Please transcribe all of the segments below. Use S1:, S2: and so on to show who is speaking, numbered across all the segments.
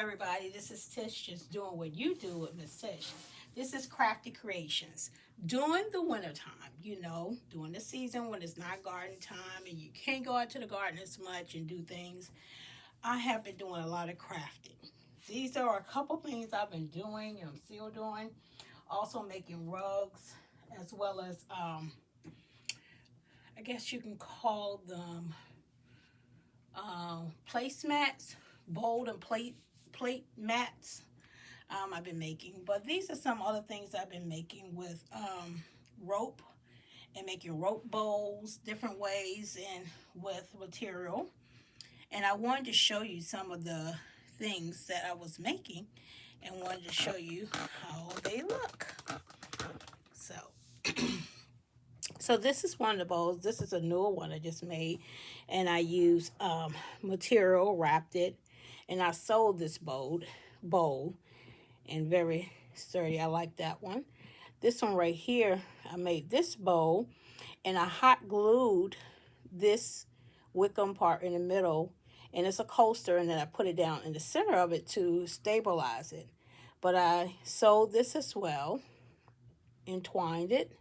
S1: everybody, this is Tish just doing what you do with Miss Tish. This is Crafty Creations. During the wintertime, during the season when it's not garden time and you can't go out to the garden as much and do things, I have been doing a lot of crafting. These are a couple things I've been doing and I'm still doing. Also making rugs as well as I guess you can call them placemats, bowl and plate mats. I've been making, but these are some other things I've been making with rope and making rope bowls, different ways, and with material. And I wanted to show you some of the things that I was making, and wanted to show you how they look. So, so this is one of the bowls. This is a newer one I just made, and I used material, wrapped it, and I sewed this bowl, and very sturdy. I like that one. This one right here, I made this bowl, and I hot glued this wickham part in the middle, and it's a coaster, and then I put it down in the center of it to stabilize it. But I sewed this as well, entwined it,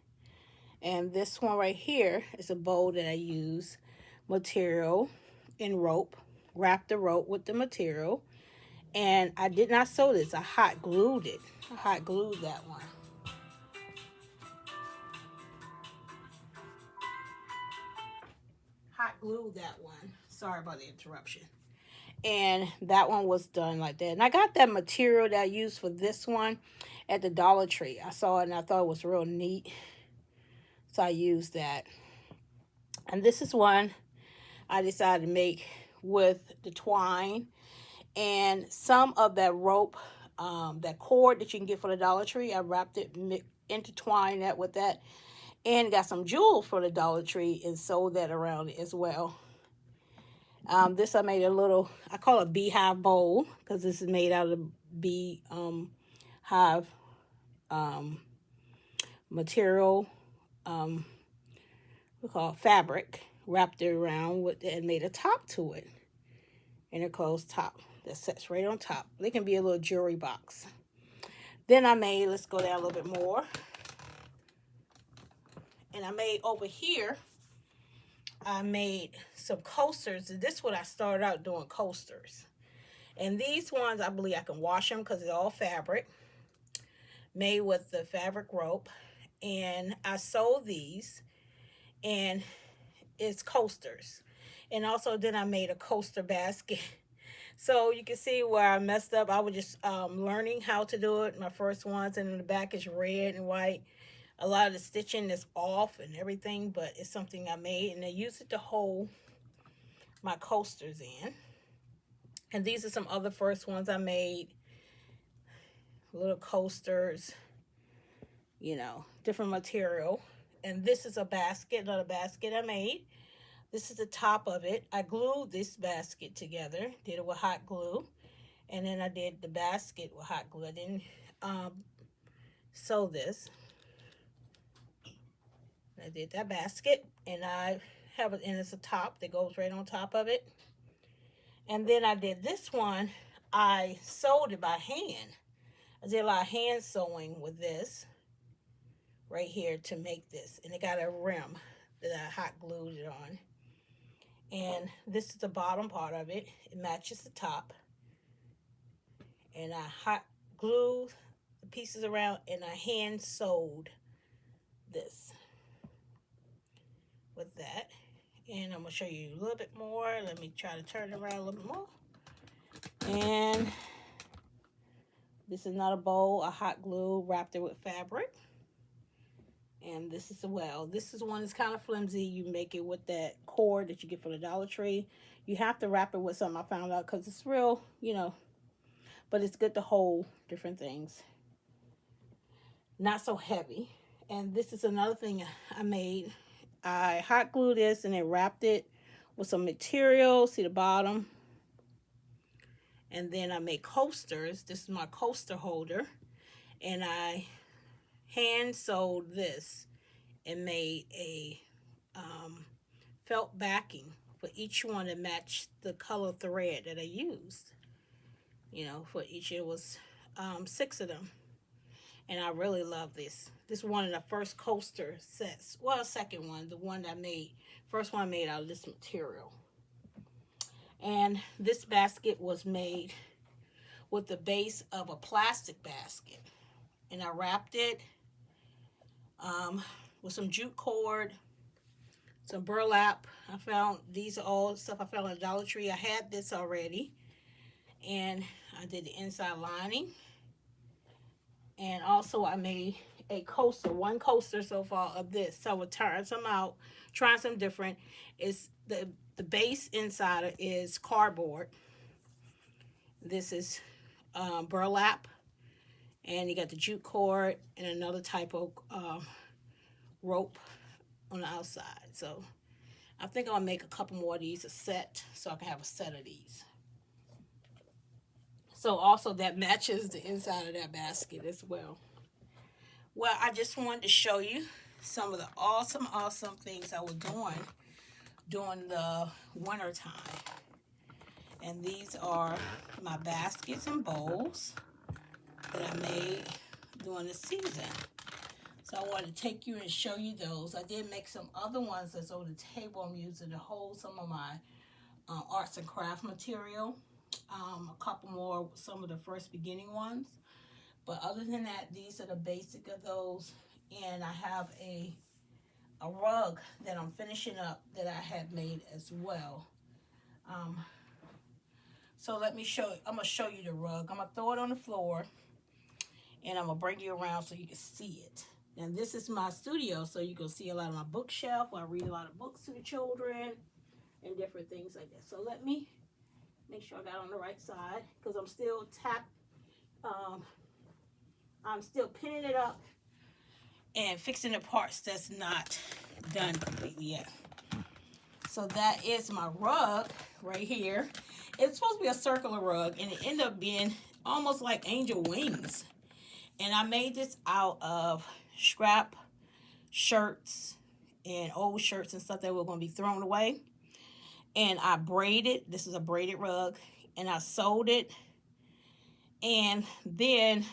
S1: and this one right here is a bowl that I use material and rope, wrapped the rope with the material, and I did not sew this. I hot glued it. I hot glued that one. Hot glued that one. Sorry about the interruption. And that one was done like that. And I got that material that I used for this one at the Dollar Tree. I saw it and I thought it was real neat. So I used that. And this is one I decided to make with the twine and some of that rope, that cord that you can get for the Dollar Tree. I wrapped it, intertwined that with that, and got some jewels for the Dollar Tree and sewed that around it as well. This I made a little, I call it a beehive bowl because this is made out of bee hive material, we call it fabric. Wrapped it around with and made a top to it, and a closed top that sits right on top. They can be a little jewelry box. Then I made, let's go down a little bit more, and I made over here, I made some coasters. And this is what I started out doing, coasters. And these ones, I believe I can wash them because it's all fabric, made with the fabric rope. And I sewed these, and it's coasters. And also then I made a coaster basket. So you can see where I messed up. I was just learning how to do it. My first ones, and in the back is red and white. A lot of the stitching is off and everything, but it's something I made, and I use it to hold my coasters in. And these are some other first ones I made. Little coasters, different material. And this is a basket, another basket I made. This is the top of it. I glued this basket together, did it with hot glue. And then I did the basket with hot glue. I didn't sew this. I did that basket, and I have it, and it's a top that goes right on top of it. And then I did this one. I sewed it by hand. I did a lot of hand sewing with this right here to make this, and it got a rim that I hot glued it on. And this is the bottom part of it. It matches the top. And I hot glued the pieces around, and I hand sewed this with that. And I'm going to show you a little bit more. Let me try to turn it around a little bit more. And this is not a bowl. I hot glue, wrapped it with fabric. And this is this is one that's kind of flimsy. You make it with that cord that you get from the Dollar Tree. You have to wrap it with something, I found out, because it's real, but it's good to hold different things. Not so heavy. And this is another thing I made. I hot glued this and then wrapped it with some material. See the bottom? And then I made coasters. This is my coaster holder. And I hand sewed this and made a felt backing for each one to match the color thread that I used. You know, for each year was 6 of them. And I really love this. This is one of the first coaster sets. Well, second one, the one that I made. First one I made out of this material. And this basket was made with the base of a plastic basket. And I wrapped it with some jute cord, some burlap. I found these are all stuff I found at Dollar Tree. I had this already. And I did the inside lining. And also I made a coaster, one coaster so far of this. So I will try some out, try some different. It's the base inside is cardboard. This is burlap, and you got the jute cord and another type of rope on the outside. So I think I'll make a couple more of these, a set, so I can have a set of these. So also that matches the inside of that basket as well. Well, I just wanted to show you some of the awesome things I was doing during the winter time. And these are my baskets and bowls that I made during the season. So I wanted to take you and show you those. I did make some other ones that's on the table I'm using to hold some of my arts and craft material. A couple more, some of the first beginning ones. But other than that, these are the basic of those. And I have a rug that I'm finishing up that I had made as well. So let me show you. I'm going to show you the rug. I'm going to throw it on the floor. And I'm going to bring you around so you can see it. And this is my studio, so you can see a lot of my bookshelf where I read a lot of books to the children and different things like that. So let me make sure I got on the right side, because I'm still I'm still pinning it up and fixing the parts that's not done completely yet. So that is my rug right here. It's supposed to be a circular rug, and it ended up being almost like angel wings. And I made this out of scrap shirts and old shirts and stuff that were going to be thrown away. And I braided. This is a braided rug. And I sewed it. And then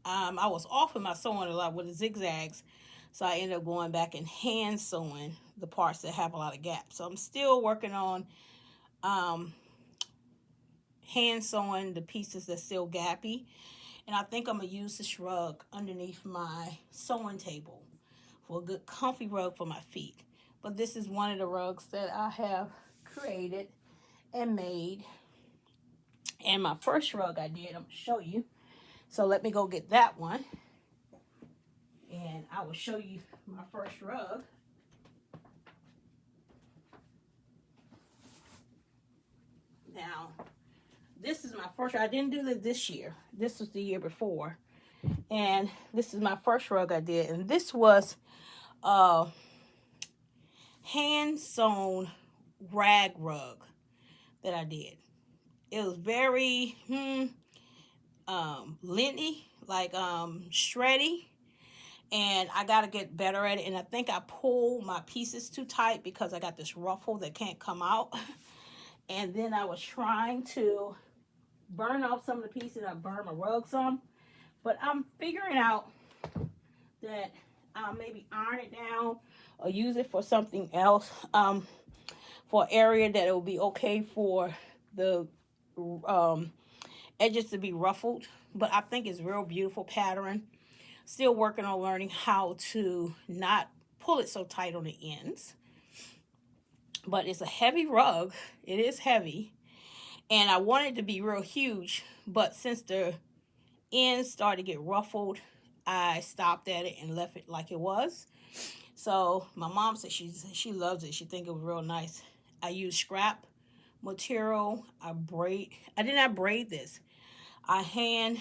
S1: I was off with my sewing a lot with the zigzags. So I ended up going back and hand sewing the parts that have a lot of gaps. So I'm still working on hand sewing the pieces that's still gappy. And I think I'm going to use this rug underneath my sewing table for a good comfy rug for my feet. But this is one of the rugs that I have created and made. And my first rug I did, I'm going to show you. So let me go get that one. And I will show you my first rug. Now, this is my first rug. I didn't do this year. This was the year before. And this is my first rug I did. And this was a hand-sewn rag rug that I did. It was very linty, like shreddy. And I got to get better at it. And I think I pulled my pieces too tight because I got this ruffle that can't come out. And then I was trying to burn off some of the pieces. I burned my rug some. But I'm figuring out that I'll maybe iron it down or use it for something else. For an area that it will be okay for the edges to be ruffled. But I think it's real beautiful pattern. Still working on learning how to not pull it so tight on the ends. But it's a heavy rug. It is heavy. And I want it to be real huge. But since the ends started to get ruffled, I stopped at it and left it like it was. So my mom said she loves it. She thinks it was real nice. I used scrap material. I did not braid this. I hand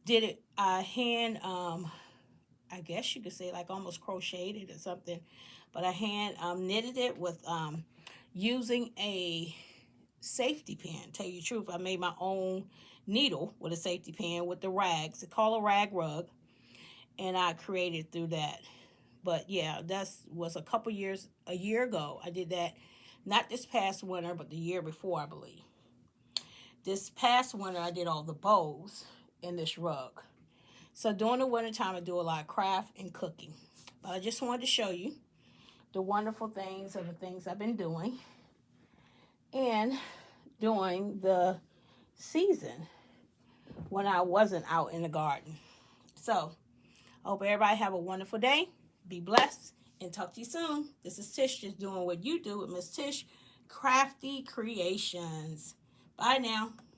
S1: did it. I guess you could say like almost crocheted it or something. But I hand knitted it with using a safety pin. Tell you the truth, I made my own needle with a safety pin with the rags. It's called a rag rug. And I created through that. But yeah, that was a year ago. I did that, not this past winter, but the year before, I believe. This past winter, I did all the bowls in this rug. So during the winter time, I do a lot of craft and cooking. But I just wanted to show you the wonderful things of the things I've been doing and during the season when I wasn't out in the garden. So I hope everybody have a wonderful day. Be blessed and talk to you soon. This is Tish, just doing what you do with Miss Tish Crafty Creations. Bye now.